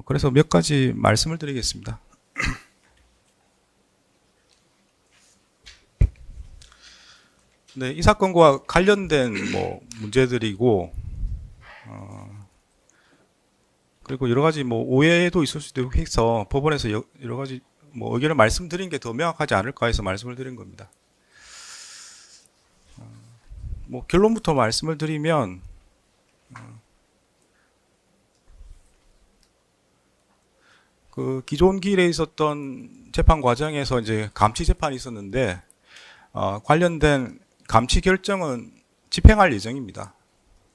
그래서 몇 가지 말씀을 드리겠습니다. 네, 이 사건과 관련된 문제들이고, 그리고 여러 가지 오해도 있을 수도 있고 해서 법원에서 여러 가지 의견을 말씀드린 게 더 명확하지 않을까 해서 말씀을 드린 겁니다. 결론부터 말씀을 드리면, 그 기존 기일에 있었던 재판 과정에서 이제 감치 재판이 있었는데, 관련된 감치 결정은 집행할 예정입니다.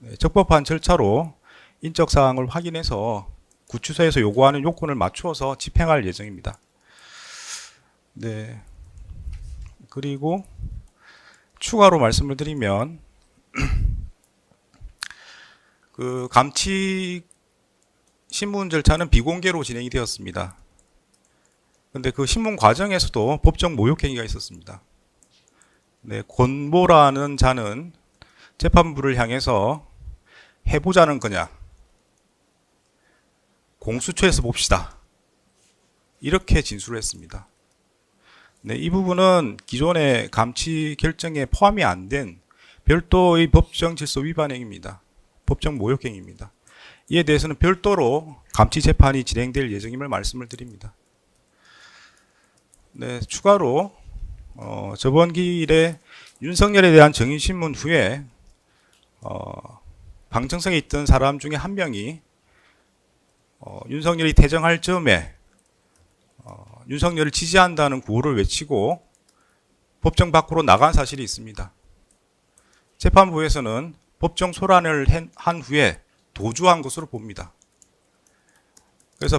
네, 적법한 절차로 인적 사항을 확인해서 구치소에서 요구하는 요건을 맞추어서 집행할 예정입니다. 네. 그리고 추가로 말씀을 드리면 그 감치 신문 절차는 비공개로 진행이 되었습니다. 근데 그 신문 과정에서도 법적 모욕 행위가 있었습니다. 네, 권모라는 자는 재판부를 향해서 해보자는 거냐, 공수처에서 봅시다, 이렇게 진술을 했습니다. 네, 이 부분은 기존의 감치 결정에 포함이 안 된 별도의 법정 질서 위반 행위입니다. 법정 모욕 행위입니다. 이에 대해서는 별도로 감치 재판이 진행될 예정임을 말씀을 드립니다. 네, 추가로 저번 기일에 윤석열에 대한 정의신문 후에 방청석에 있던 사람 중에 한 명이 윤석열이 퇴정할 즈음에 윤석열을 지지한다는 구호를 외치고 법정 밖으로 나간 사실이 있습니다. 재판부에서는 법정 소란을 한 후에 도주한 것으로 봅니다. 그래서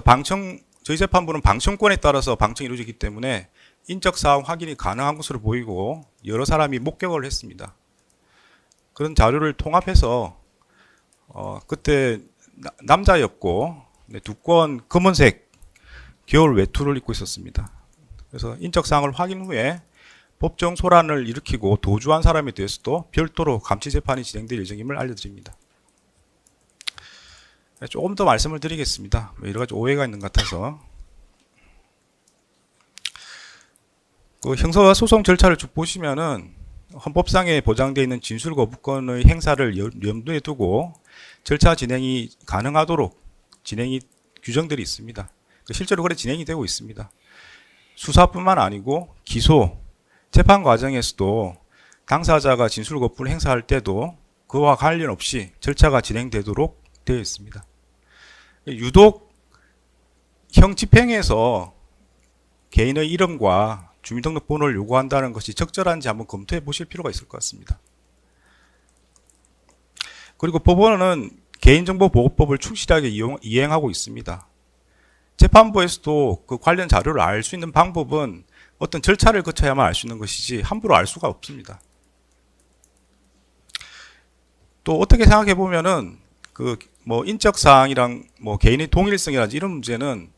저희 재판부는 방청권에 따라서 방청이 이루어지기 때문에 인적 사항 확인이 가능한 것으로 보이고 여러 사람이 목격을 했습니다. 그런 자료를 통합해서 그때 남자였고 두꺼운 검은색 겨울 외투를 입고 있었습니다. 그래서 인적 사항을 확인 후에 법정 소란을 일으키고 도주한 사람에 대해서도 별도로 감치 재판이 진행될 예정임을 알려드립니다. 조금 더 말씀을 드리겠습니다. 여러 가지 오해가 있는 것 같아서. 그 형사소송 절차를 쭉 보시면은 헌법상에 보장되어 있는 진술 거부권의 행사를 염두에 두고 절차 진행이 가능하도록 진행이 규정들이 있습니다. 실제로 그래 진행이 되고 있습니다. 수사뿐만 아니고 기소, 재판 과정에서도 당사자가 진술 거부를 행사할 때도 그와 관련 없이 절차가 진행되도록 되어 있습니다. 유독 형 집행에서 개인의 이름과 주민등록번호를 요구한다는 것이 적절한지 한번 검토해 보실 필요가 있을 것 같습니다. 그리고 법원은 개인정보보호법을 충실하게 이행하고 있습니다. 재판부에서도 그 관련 자료를 알 수 있는 방법은 어떤 절차를 거쳐야만 알 수 있는 것이지 함부로 알 수가 없습니다. 또 어떻게 생각해 보면은 인적 사항이랑 개인의 동일성이라든지 이런 문제는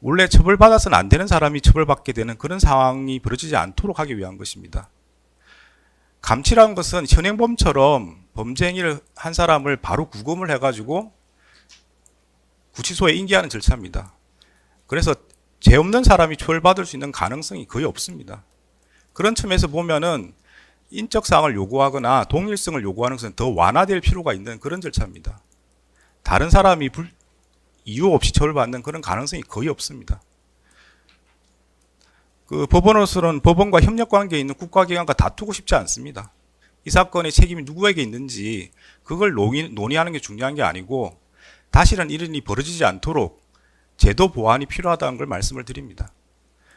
원래 처벌받아서는 안 되는 사람이 처벌받게 되는 그런 상황이 벌어지지 않도록 하기 위한 것입니다. 감치라는 것은 현행범처럼 범죄 행위를 한 사람을 바로 구금을 해가지고 구치소에 인계하는 절차입니다. 그래서 죄 없는 사람이 처벌받을 수 있는 가능성이 거의 없습니다. 그런 측면에서 보면은 인적 사항을 요구하거나 동일성을 요구하는 것은 더 완화될 필요가 있는 그런 절차입니다. 다른 사람이 이유 없이 처벌받는 그런 가능성이 거의 없습니다. 그 법원으로서는 법원과 협력관계에 있는 국가기관과 다투고 싶지 않습니다. 이 사건의 책임이 누구에게 있는지 그걸 논의하는 게 중요한 게 아니고 다시는 이런 일이 벌어지지 않도록 제도 보완이 필요하다는 걸 말씀을 드립니다.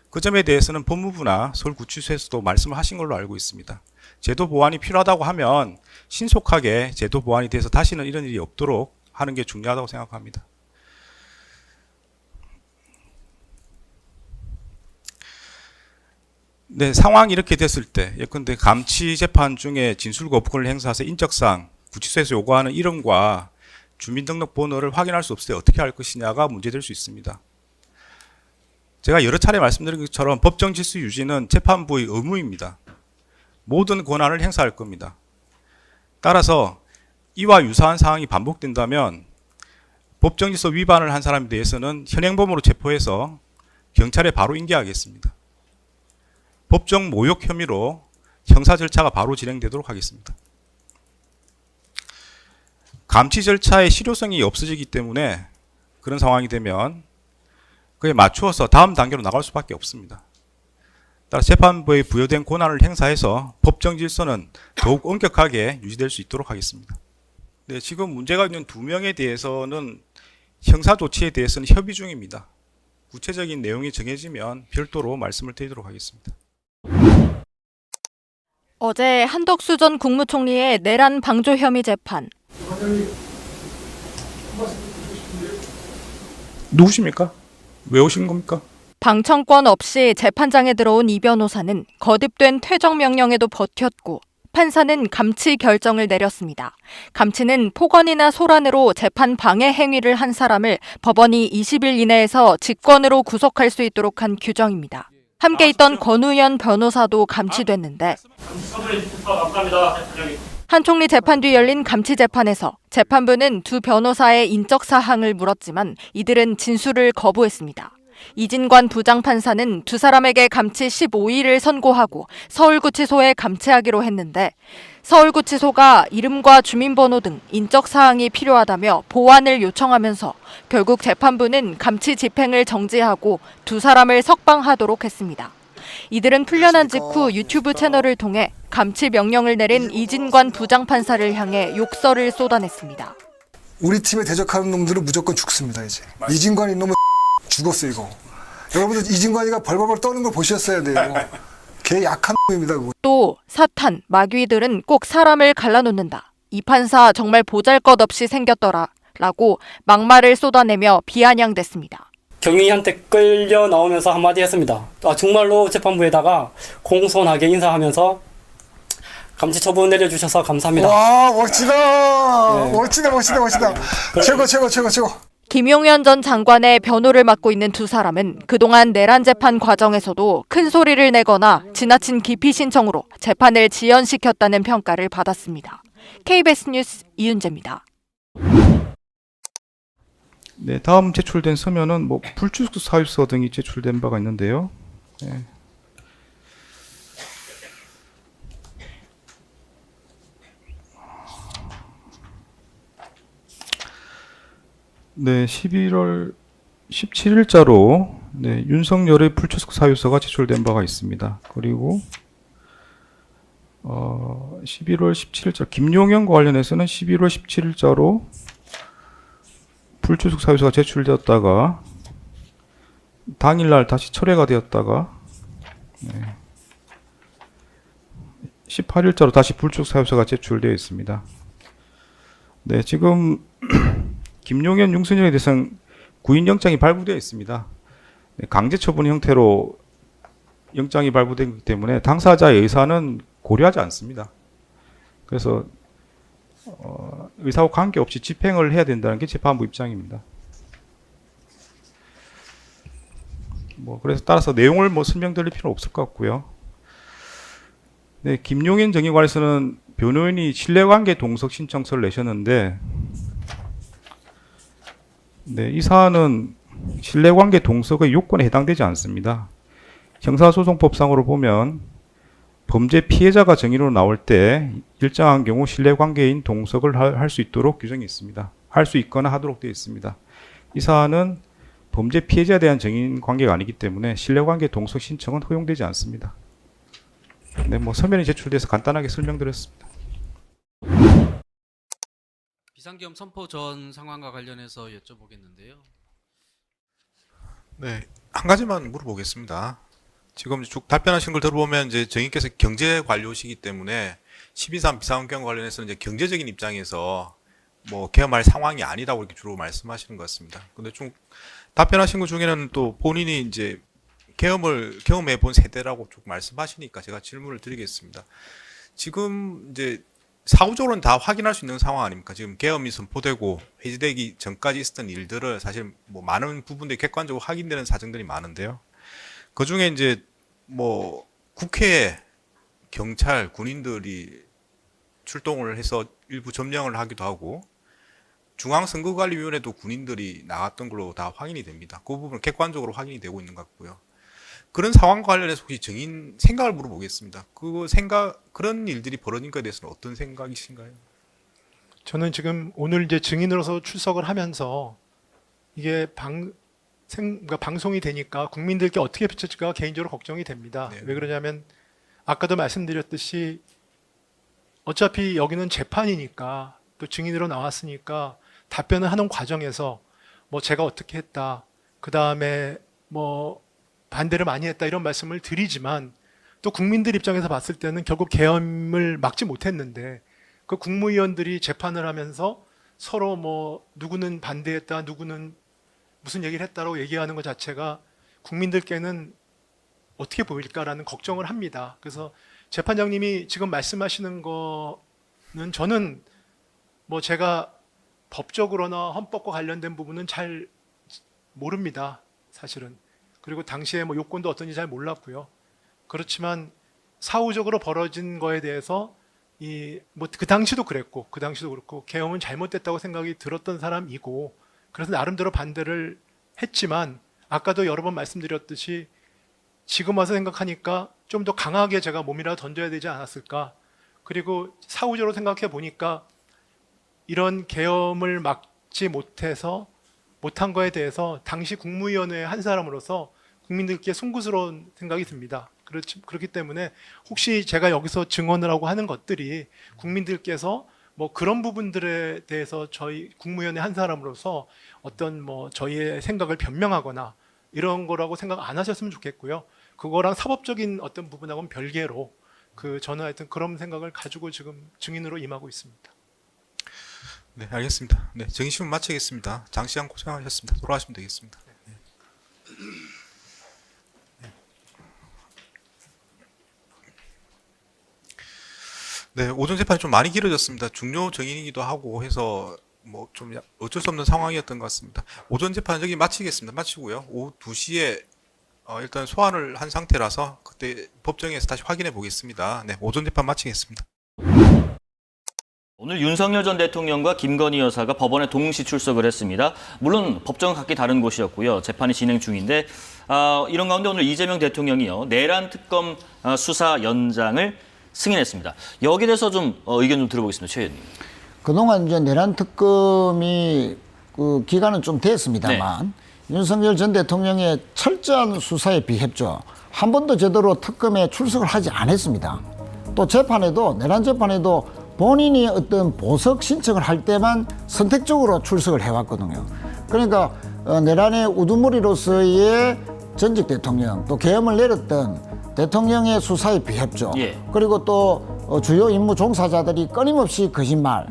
그 점에 대해서는 법무부나 서울구치소에서도 말씀을 하신 걸로 알고 있습니다. 제도 보완이 필요하다고 하면 신속하게 제도 보완이 돼서 다시는 이런 일이 없도록 하는 게 중요하다고 생각합니다. 네, 상황이 이렇게 됐을 때 예컨대 감치 재판 중에 진술 거부권을 행사해서 인적사항, 구치소에서 요구하는 이름과 주민등록번호를 확인할 수 없을 때 어떻게 할 것이냐가 문제될 수 있습니다. 제가 여러 차례 말씀드린 것처럼 법정 질서 유지는 재판부의 의무입니다. 모든 권한을 행사할 겁니다. 따라서 이와 유사한 상황이 반복된다면 법정 질서 위반을 한 사람에 대해서는 현행범으로 체포해서 경찰에 바로 인계하겠습니다. 법정 모욕 혐의로 형사 절차가 바로 진행되도록 하겠습니다. 감치 절차의 실효성이 없어지기 때문에 그런 상황이 되면 그에 맞추어서 다음 단계로 나갈 수밖에 없습니다. 따라 재판부에 부여된 권한을 행사해서 법정 질서는 더욱 엄격하게 유지될 수 있도록 하겠습니다. 네, 지금 문제가 있는 2명에 대해서는 형사 조치에 대해서는 협의 중입니다. 구체적인 내용이 정해지면 별도로 말씀을 드리도록 하겠습니다. 어제 한덕수 전 국무총리의 내란 방조 혐의 재판. 누구십니까? 왜 오신 겁니까? 방청권 없이 재판장에 들어온 이 변호사는 거듭된 퇴정 명령에도 버텼고 판사는 감치 결정을 내렸습니다. 감치는 폭언이나 소란으로 재판 방해 행위를 한 사람을 법원이 20일 이내에서 직권으로 구속할 수 있도록 한 규정입니다. 함께 있던 권우현 변호사도 감치됐는데 한 총리 재판 뒤 열린 감치 재판에서 재판부는 두 변호사의 인적 사항을 물었지만 이들은 진술을 거부했습니다. 이진관 부장판사는 두 사람에게 감치 15일을 선고하고 서울구치소에 감치하기로 했는데 서울구치소가 이름과 주민번호 등 인적 사항이 필요하다며 보완을 요청하면서 결국 재판부는 감치 집행을 정지하고 두 사람을 석방하도록 했습니다. 이들은 풀려난 직후 유튜브 채널을 통해 감치 명령을 내린 이진관 부장판사를 향해 욕설을 쏟아냈습니다. 우리 팀에 대적하는 놈들은 무조건 죽습니다. 이제 이진관 이놈은 죽었어 이거. 여러분들 이진관이가 벌벌벌 떠는 걸 보셨어야 돼요. 걔 약한 놈입니다. 그거. 또 사탄, 마귀들은 꼭 사람을 갈라놓는다. 이 판사 정말 보잘것없이 생겼더라 라고 막말을 쏟아내며 비아냥댔습니다. 경위한테 끌려 나오면서 한마디 했습니다. 정말로 재판부에다가 공손하게 인사하면서 감치 처분 내려주셔서 감사합니다. 와 멋지다. 네. 멋지다. 최고. 김용현 전 장관의 변호를 맡고 있는 두 사람은 그동안 내란 재판 과정에서도 큰 소리를 내거나 지나친 기피 신청으로 재판을 지연시켰다는 평가를 받았습니다. KBS 뉴스 이윤재입니다. 네, 다음 제출된 서면은 불출석 사유서 등이 제출된 바가 있는데요. 네. 네, 11월 17일자로 윤석열의 불출석 사유서가 제출된 바가 있습니다. 그리고 11월 17일자 김용현과 관련해서는 11월 17일자로 불출석 사유서가 제출되었다가 당일날 다시 철회가 되었다가 18일자로 다시 불출석 사유서가 제출되어 있습니다. 네, 지금 김용현, 윤석열에 대해서는 구인영장이 발부되어 있습니다. 강제 처분 형태로 영장이 발부되기 때문에 당사자의 의사는 고려하지 않습니다. 그래서 의사와 관계없이 집행을 해야 된다는 게 재판부 입장입니다. 그래서 따라서 내용을 설명드릴 필요는 없을 것 같고요. 네, 김용현 정의에 관해서는 변호인이 신뢰관계 동석 신청서를 내셨는데, 네, 이 사안은 신뢰관계 동석의 요건에 해당되지 않습니다. 형사소송법상으로 보면 범죄 피해자가 정의로 나올 때 일정한 경우 신뢰관계인 동석을 할 수 있도록 규정이 있습니다. 할 수 있거나 하도록 되어 있습니다. 이 사안은 범죄 피해자에 대한 정인 관계가 아니기 때문에 신뢰관계 동석 신청은 허용되지 않습니다. 네, 서면이 제출돼서 간단하게 설명드렸습니다. 비상계엄 선포 전 상황과 관련해서 여쭤보겠는데요. 네, 한 가지만 물어보겠습니다. 지금 쭉 답변하신 걸 들어보면 이제 정의께서 경제 관료시기 때문에 12.3 비상계엄 관련해서는 이제 경제적인 입장에서 계엄할 상황이 아니라고 이렇게 주로 말씀하시는 것 같습니다. 근데 좀 답변하신 것 중에는 또 본인이 이제 계엄을 경험해 본 세대라고 쭉 말씀하시니까 제가 질문을 드리겠습니다. 지금 이제 사후적으로는 다 확인할 수 있는 상황 아닙니까? 지금 계엄이 선포되고 해제되기 전까지 있었던 일들을 사실 많은 부분들이 객관적으로 확인되는 사정들이 많은데요. 그 중에 이제 국회에 경찰, 군인들이 출동을 해서 일부 점령을 하기도 하고 중앙선거관리위원회도 군인들이 나갔던 걸로 다 확인이 됩니다. 그 부분은 객관적으로 확인이 되고 있는 것 같고요. 그런 상황과 관련해서 혹시 증인 생각을 물어보겠습니다. 그런 일들이 벌어진 것에 대해서는 어떤 생각이신가요? 저는 지금 오늘 이제 증인으로서 출석을 하면서 이게 그러니까 방송이 되니까 국민들께 어떻게 비춰질까 개인적으로 걱정이 됩니다. 네. 왜 그러냐면 아까도 말씀드렸듯이 어차피 여기는 재판이니까 또 증인으로 나왔으니까 답변을 하는 과정에서 뭐 제가 어떻게 했다, 그 다음에 뭐 반대를 많이 했다 이런 말씀을 드리지만 또 국민들 입장에서 봤을 때는 결국 계엄을 막지 못했는데 그 국무위원들이 재판을 하면서 서로 뭐 누구는 반대했다, 누구는 무슨 얘기를 했다라고 얘기하는 것 자체가 국민들께는 어떻게 보일까라는 걱정을 합니다. 그래서 재판장님이 지금 말씀하시는 거는 저는 뭐 제가 법적으로나 헌법과 관련된 부분은 잘 모릅니다. 사실은. 그리고 당시에 뭐 요건도 어떤지 잘 몰랐고요. 그렇지만 사후적으로 벌어진 거에 대해서 뭐 그 당시도 그랬고 계엄은 잘못됐다고 생각이 들었던 사람이고 그래서 나름대로 반대를 했지만 아까도 여러 번 말씀드렸듯이 지금 와서 생각하니까 좀 더 강하게 제가 몸이라도 던져야 되지 않았을까. 그리고 사후적으로 생각해 보니까 이런 계엄을 막지 못한 거에 대해서 당시 국무위원회 한 사람으로서 국민들께 송구스러운 생각이 듭니다. 그렇기 때문에 혹시 제가 여기서 증언을 하고 하는 것들이 국민들께서 뭐 그런 부분들에 대해서 저희 국무위원회 한 사람으로서 어떤 뭐 저희의 생각을 변명하거나 이런 거라고 생각 안 하셨으면 좋겠고요. 그거랑 사법적인 어떤 부분하고는 별개로 저는 하여튼 그런 생각을 가지고 지금 증인으로 임하고 있습니다. 네, 알겠습니다. 네, 증인심은 마치겠습니다. 장시간 고생하셨습니다. 돌아가시면 되겠습니다. 네. 네, 오전 재판이 좀 많이 길어졌습니다. 중요 증인이기도 하고 해서 뭐 좀 어쩔 수 없는 상황이었던 것 같습니다. 오전 재판 여기 마치겠습니다. 마치고요. 오후 2시에 일단 소환을 한 상태라서 그때 법정에서 다시 확인해 보겠습니다. 네, 오전 재판 마치겠습니다. 오늘 윤석열 전 대통령과 김건희 여사가 법원에 동시 출석을 했습니다. 물론 법정은 각기 다른 곳이었고요. 재판이 진행 중인데 이런 가운데 오늘 이재명 대통령이요. 내란 특검 수사 연장을 승인했습니다. 여기에 대해서 좀 의견 좀 들어보겠습니다. 최 의원님. 그동안 이제 내란 특검이 그 기간은 좀 됐습니다만 윤석열 전 대통령의 철저한 수사에 비했죠. 한 번도 제대로 특검에 출석을 하지 않았습니다. 또 재판에도 내란 재판에도 본인이 어떤 보석 신청을 할 때만 선택적으로 출석을 해왔거든요. 그러니까 내란의 우두머리로서의 전직 대통령 또 계엄을 내렸던 대통령의 수사에 비했죠. 예. 그리고 또 주요 임무 종사자들이 끊임없이 거짓말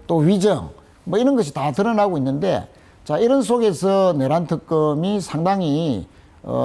또 위정 뭐 이런 것이 다 드러나고 있는데 자 이런 속에서 내란 특검이 상당히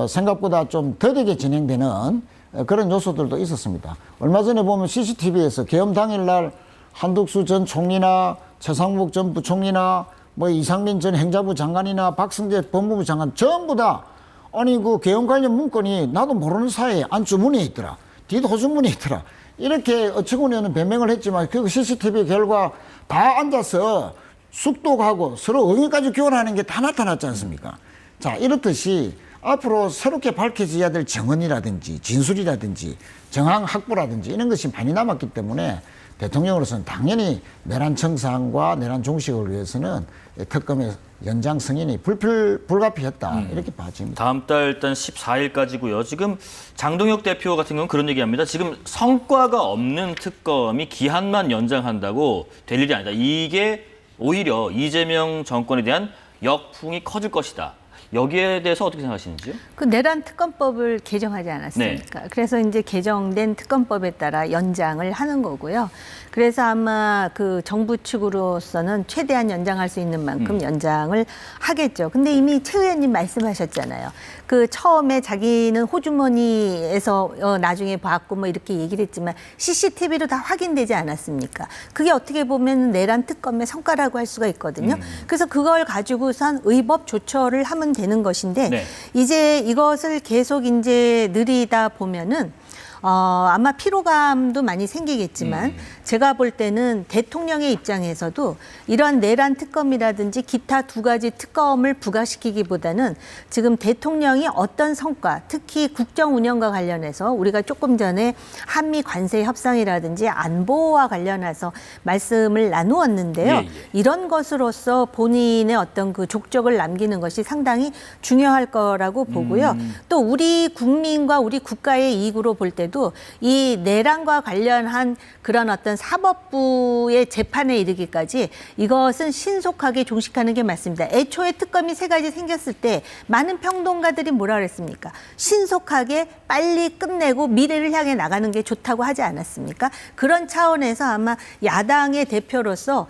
생각보다 좀 더디게 진행되는 그런 요소들도 있었습니다. 얼마 전에 보면 CCTV에서 계엄 당일날 한덕수 전 총리나 최상목 전 부총리나 뭐 이상민 전 행자부 장관이나 박성재 법무부 장관 전부 다 아니 그 계엄 관련 문건이 나도 모르는 사이에 안주문에 있더라. 뒷호주문에 있더라. 이렇게 어처구니없는 변명을 했지만 그 CCTV 결과 다 앉아서 숙독하고 서로 의견까지 교환하는 게 다 나타났지 않습니까? 자 이렇듯이 앞으로 새롭게 밝혀져야 될 정언이라든지 진술이라든지 정황 확보라든지 이런 것이 많이 남았기 때문에 대통령으로서는 당연히 내란 청산과 내란 종식을 위해서는 특검의 연장 승인이 불가피했다 이렇게 봐집니다. 다음 달 일단 14일까지고요. 지금 장동혁 대표 같은 경우는 그런 얘기합니다. 지금 성과가 없는 특검이 기한만 연장한다고 될 일이 아니다. 이게 오히려 이재명 정권에 대한 역풍이 커질 것이다. 여기에 대해서 어떻게 생각하시는지요? 그 내란 특검법을 개정하지 않았습니까? 그래서 이제 개정된 특검법에 따라 연장을 하는 거고요. 그래서 아마 그 정부 측으로서는 최대한 연장할 수 있는 만큼 연장을 하겠죠. 근데 이미 최 의원님 말씀하셨잖아요. 그 처음에 자기는 호주머니에서 나중에 봤고 뭐 이렇게 얘기를 했지만 CCTV로 다 확인되지 않았습니까? 그게 어떻게 보면 내란 특검의 성과라고 할 수가 있거든요. 그래서 그걸 가지고선 의법 조처를 하면 되는 것인데 이제 이것을 계속 이제 느리다 보면은 아마 피로감도 많이 생기겠지만 제가 볼 때는 대통령의 입장에서도 이런 내란 특검이라든지 기타 두 가지 특검을 부각시키기보다는 지금 대통령이 어떤 성과, 특히 국정 운영과 관련해서 우리가 조금 전에 한미 관세 협상이라든지 안보와 관련해서 말씀을 나누었는데요. 이런 것으로서 본인의 어떤 그 족적을 남기는 것이 상당히 중요할 거라고 보고요. 또 우리 국민과 우리 국가의 이익으로 볼 때도 이 내란과 관련한 그런 어떤 사법부의 재판에 이르기까지 이것은 신속하게 종식하는 게 맞습니다. 애초에 특검이 세 가지 생겼을 때 많은 평론가들이 뭐라 그랬습니까? 신속하게 빨리 끝내고 미래를 향해 나가는 게 좋다고 하지 않았습니까? 그런 차원에서 아마 야당의 대표로서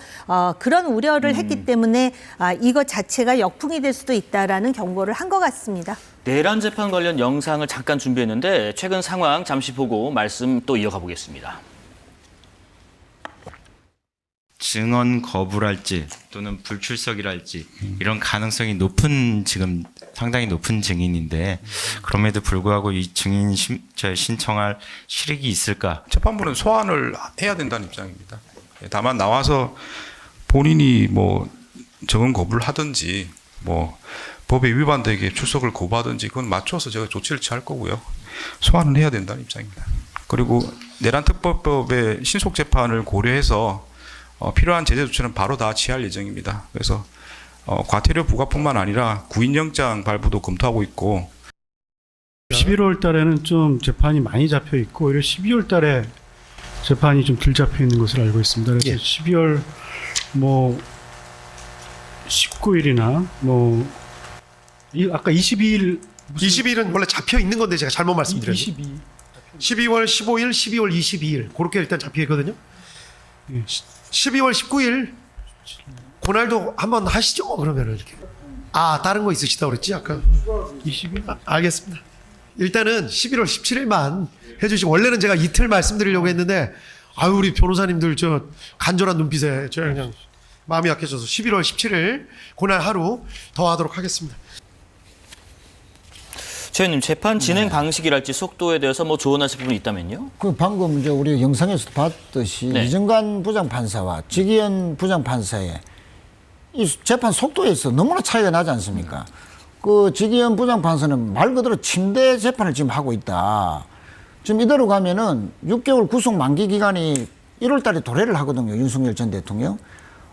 그런 우려를 했기 때문에 이것 자체가 역풍이 될 수도 있다라는 경고를 한 것 같습니다. 내란 재판 관련 영상을 잠깐 준비했는데 최근 상황 잠시 보고 말씀 또 이어가 보겠습니다. 증언 거부랄지 또는 불출석이랄지 이런 가능성이 높은 지금 상당히 높은 증인인데 그럼에도 불구하고 이 증인 신청할 실익이 있을까? 재판부는 소환을 해야 된다는 입장입니다. 다만 나와서 본인이 뭐 증언 거부를 하든지 뭐 법에 위반되게 출석을 거부하든지 그건 맞춰서 제가 조치를 취할 거고요. 소환은 해야 된다는 입장입니다. 그리고 내란 특별법의 신속 재판을 고려해서 필요한 제재 조치는 바로 다 취할 예정입니다. 그래서 과태료 부과뿐만 아니라 구인영장 발부도 검토하고 있고 11월 달에는 좀 재판이 많이 잡혀 있고 오히려 12월 달에 재판이 좀 덜 잡혀 있는 것으로 알고 있습니다. 그래서 12월 뭐 19일이나 뭐 아까 22일 22일은 원래 잡혀 있는 건데 제가 잘못 말씀드렸죠. 12월 15일, 12월 22일 그렇게 일단 잡혀 있거든요. 12월 19일 그날도 한번 하시죠. 그러면은 이렇게 다른 거 있으시다 그랬지 아까 20일 알겠습니다. 일단은 11월 17일만 해주시고 원래는 제가 이틀 말씀드리려고 했는데 우리 변호사님들 저 간절한 눈빛에 제가 그냥 마음이 약해져서 11월 17일 그날 하루 더 하도록 하겠습니다. 최현님 재판 진행 방식이랄지 속도에 대해서 뭐 조언하실 부분이 있다면요? 그 방금 이제 우리 영상에서도 봤듯이 이정관 부장판사와 지기현 부장판사의 이 재판 속도에서 너무나 차이가 나지 않습니까? 그 지기현 부장판사는 말 그대로 침대 재판을 지금 하고 있다. 지금 이대로 가면은 6개월 구속 만기 기간이 1월 달에 도래를 하거든요. 윤석열 전 대통령.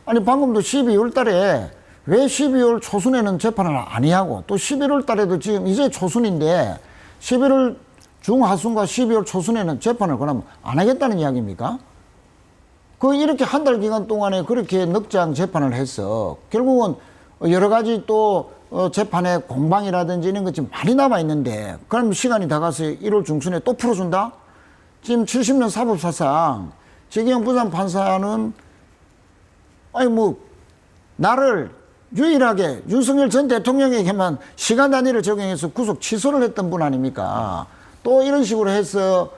아니 방금도 12월 달에 왜 12월 초순에는 재판을 아니하고 또 11월 달에도 지금 이제 초순인데 11월 중하순과 12월 초순에는 재판을 그럼 안 하겠다는 이야기입니까? 이렇게 한 달 기간 동안에 그렇게 넉장 재판을 해서 결국은 여러 가지 또 재판의 공방이라든지 이런 것 지금 많이 남아 있는데 그럼 시간이 다 가서 1월 중순에 또 풀어준다? 지금 70년 사법사상 지기현 부장판사는 나를 유일하게 윤석열 전 대통령에게만 시간 단위를 적용해서 구속 취소를 했던 분 아닙니까? 또 이런 식으로 해서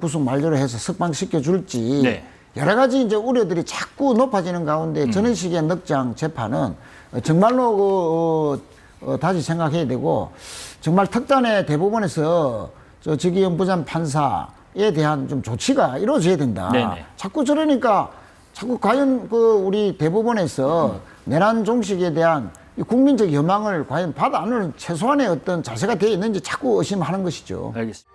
구속 만료를 해서 석방시켜 줄지 여러 가지 이제 우려들이 자꾸 높아지는 가운데 저는 식의 넉장 재판은 정말로 다시 생각해야 되고 정말 특단의 대법원에서 지기현 부장판사에 대한 좀 조치가 이루어져야 된다. 자꾸 저러니까 자꾸 과연 우리 대법원에서 내란 종식에 대한 국민적 여망을 과연 받아 안는 최소한의 어떤 자세가 되어 있는지 자꾸 의심하는 것이죠. 알겠습니다.